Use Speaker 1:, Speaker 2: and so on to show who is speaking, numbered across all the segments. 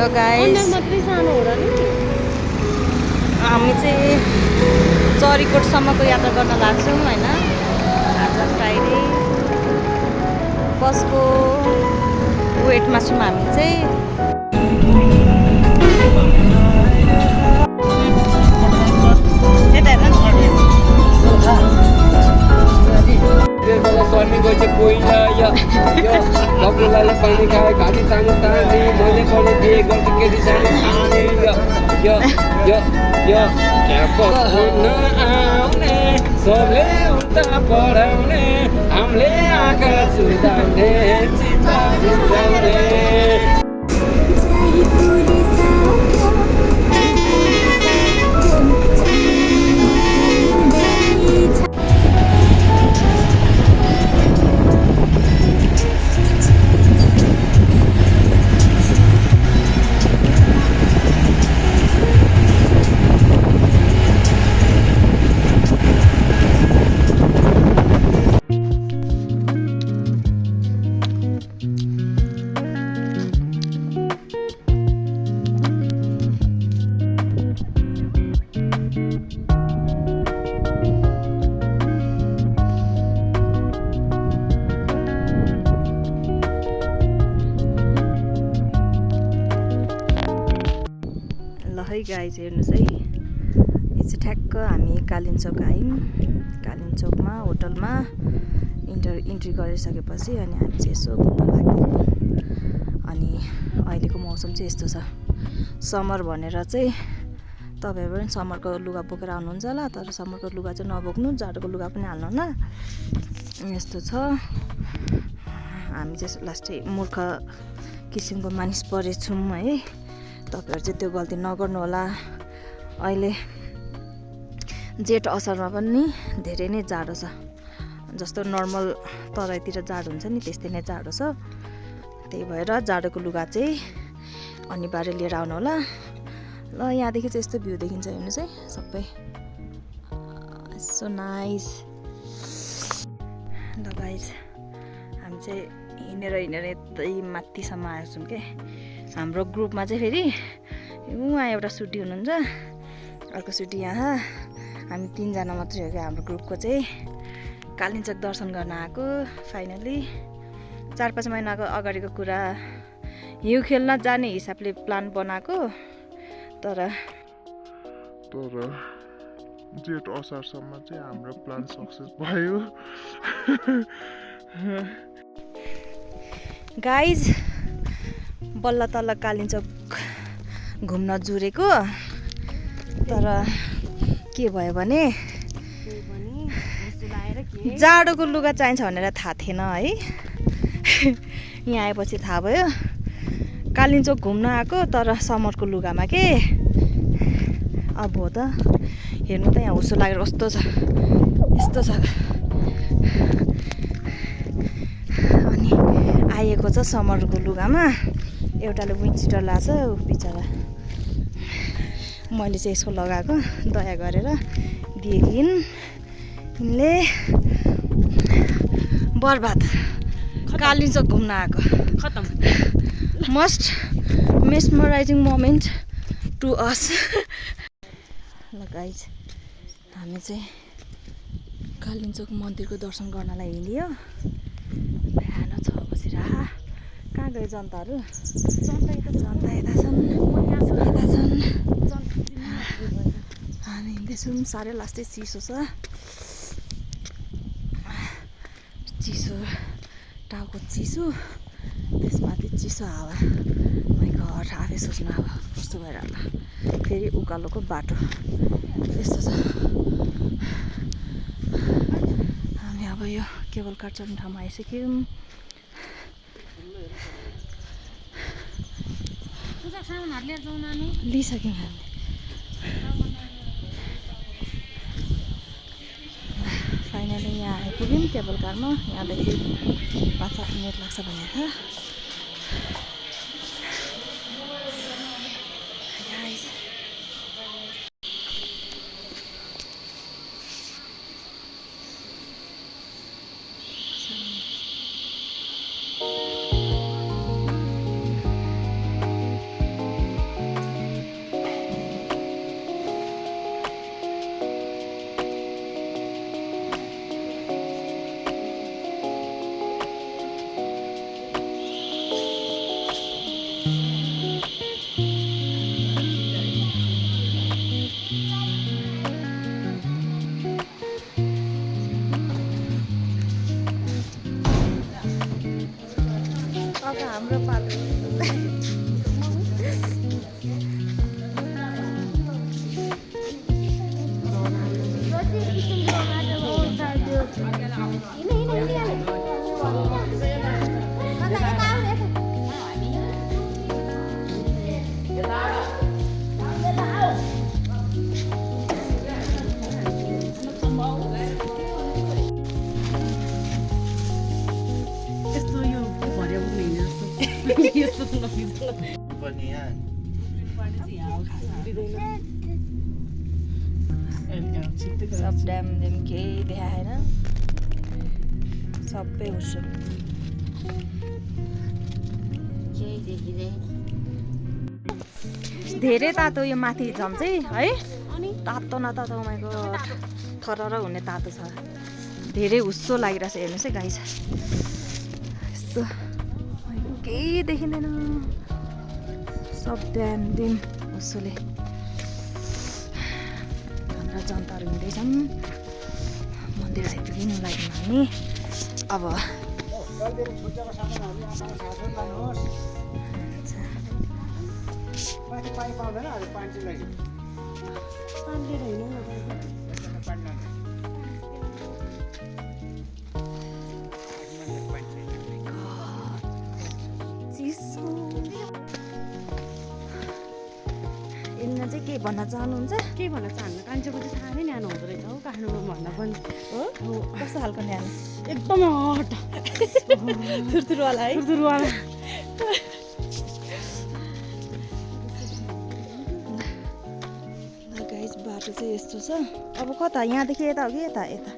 Speaker 1: Hello guys,
Speaker 2: मात्रै सानो हो र नि
Speaker 1: हामी चाहिँ चरीकोटसम्मको यात्रा गर्न लाग्छौँ होइन। आज फ्राइडे बसको वेटमा छौँ हामी चाहिँ।
Speaker 3: सर्नीको चाहिँ कोइला यो बब्लुलाले पानी खाए घाँटी तानी तानी मैले पनि बिहे गर्छु केटी सानी सानी यो आउने सबले उता पढाउने हामीले आँखा सुधाउने चिता बुझाउने।
Speaker 1: है गाइज हेर्नुहोस् है, यो चाहिँ ठ्याक्क हामी कालिम्चोक आयौँ। कालिम्चोकमा होटलमा इन्ट्री गरिसकेपछि अनि हामी चाहिँ यसो घुम्न लाग्यौँ। अनि अहिलेको मौसम चाहिँ यस्तो छ, समर भनेर चाहिँ तपाईँहरू पनि समरको लुगा बोकेर आउनुहुन्छ होला, तर समरको लुगा चाहिँ नबोक्नु, जाडोको लुगा पनि हाल्नु होला। यस्तो छ, हामी चाहिँ लास्टै मूर्ख किसिमको मानिस परेछौँ है। तपाईँहरू चाहिँ त्यो गल्ती नगर्नु होला। अहिले जेठ असारमा पनि धेरै नै जाडो छ, जस्तो नर्मल तराईतिर जाडो हुन्छ नि त्यस्तै नै जाडो छ। त्यही भएर जाडोको लुगा चाहिँ अनिवार्य लिएर आउनु होला। ल यहाँदेखि चाहिँ यस्तो भ्यू देखिन्छ हेर्नुहोस् है, सबै सो नाइस। ल गाइज हामी चाहिँ हिँडेर यतै माथिसम्म आएको छौँ के। हाम्रो ग्रुपमा चाहिँ फेरि उहाँ एउटा सुटी हुनुहुन्छ, अर्को सुटी यहाँ, हामी 3 जना मात्रै हो क्या हाम्रो ग्रुपको चाहिँ। कालिम्चोक दर्शन गर्न आएको फाइनली। 4-5 महिनाको अगाडिको कुरा, हिउँ खेल्न जाने हिसाबले प्लान बनाएको, तर
Speaker 4: जेठ असारसम्म चाहिँ हाम्रो प्लान सक्सेस भयो।
Speaker 1: गाइज बल्ल तल्ल कालिम्चोक घुम्न जुरेको, तर के भयो भने जाडोको लुगा चाहिन्छ भनेर थाहा थिएन है। यहाँ आएपछि थाहा भयो कालिम्चोक घुम्न आएको, तर समरको लुगामा के। अब हो त हेर्नु त यहाँ हुस्सो लागेर कस्तो छ, यस्तो छ। अनि आएको छ समरको लुगामा, एउटाले विन्ड-चिटर लगाएको छ बिचरा। मैले चाहिँ यसको लगाएको, दया गरेर दिएकिन् यिनले बर्बाद। कालिम्चोक घुम्न आएको
Speaker 2: खतम।
Speaker 1: Must mesmerising moment to us. ल गाइज हामी चाहिँ कालिम्चोक मन्दिरको दर्शन गर्नलाई हिँडियो। बिहान 6 बजेर कहाँ गयो जनताहरू? जनता यता छन्, यता छन्। हामी हिँड्दैछौँ, साह्रै लास्टै चिसो छ, चिसो टाउको चिसो, त्यसमाथि चिसो हावा। माइ घर आफै सोच्नु अब कस्तो भएर होला। फेरि उकालोको बाटो यस्तो छ। हामी अब यो केबल कार चढ्ने ठाउँमा आइसक्यौँ। लिइसक्यौँ हामीले। फाइनली यहाँ आइपुग्यौँ केबल कारमा। यहाँदेखि 5-7 मिनट लाग्छ भनेको हाम्रो पालो सब ड्याम केही देखाएन सबै उसो धेरै तातो यो माथि झम चाहिँ है तातो न तातो उमाको थरर हुने तातो छ धेरै हुस्सो लागिरहेछ हेर्नुहोस् है गाई छ यस्तो केही देखिँदैन सब ड्याम दिम हुस्सोले हाम्रा जनताहरू हिँड्दैछन् मन्दिर आइपुग्नु लागि हामी अब चिसो यसमा चाहिँ के भन्न चाहनुहुन्छ
Speaker 2: के भन्न चाहनु कान्छोको चाहिँ साह्रै न्यानो हुँदो रहेछ हौ काठमाडौँ भन्दा पनि
Speaker 1: हो कस्तो खालको न्यानो
Speaker 2: एकदमै हट
Speaker 1: थुरथुरवाला है
Speaker 2: तुरतुरवाला
Speaker 1: गाइस बाटो चाहिँ यस्तो छ अब कता यहाँदेखि यता हो कि यता यता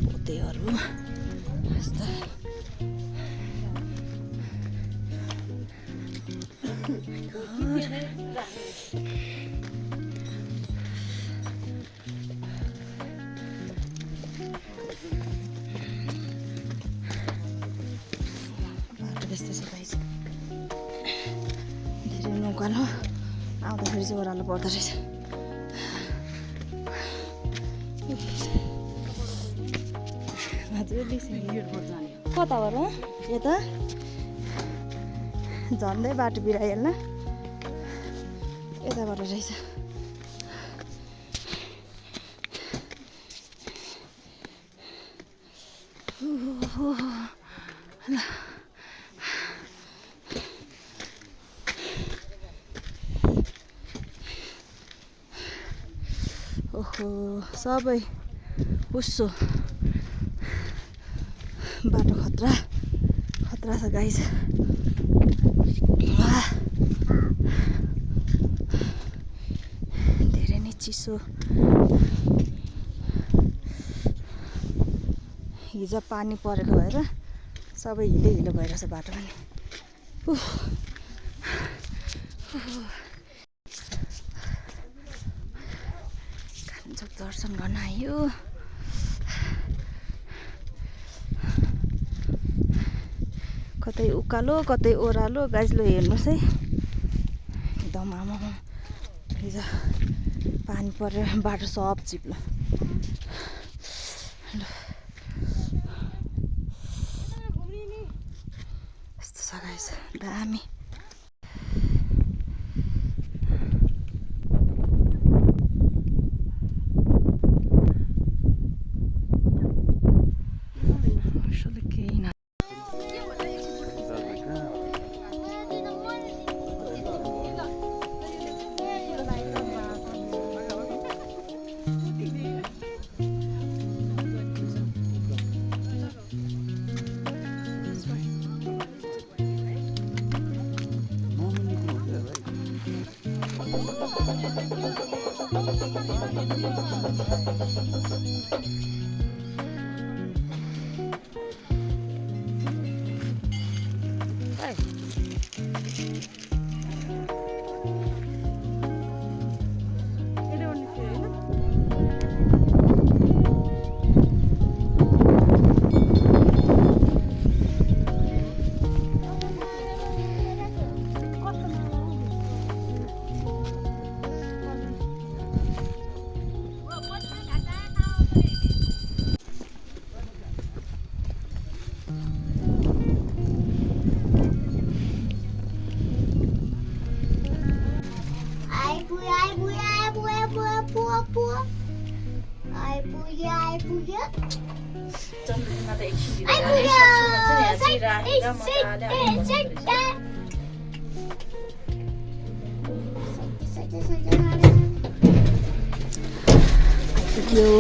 Speaker 1: पोतेहरू यस्ता बाटो त्यस्तो छ गाइस धेरै नौकालो आउँदाखेरि चाहिँ ओह्रालो पर्दो रहेछ कताबाट यता झन्डै बाटो बिराइहाल्न यताबाट रहेछ ओहो सबै उस्सो बाटो खतरा खतरा छ गाइस धेरै नै चिसो हिजो पानी परेको भएर सबै हिलो हिलो भइरहेछ बाटो पनि कान्छो दर्शन गर्न आयो कतै उकालो कतै ओह्रालो गाइजलो हेर्नुहोस् है एकदम आमा हिजो पानी परेर बाटो सब चिप्लो यस्तो छ गाइस दामी जन्मदिनमा त एकछिन ढिलो भयो। सासूमा चाहिँ यहाँ चाहिँ राखेर मजाले हाल्नु पर्छ। आइपुग्यो।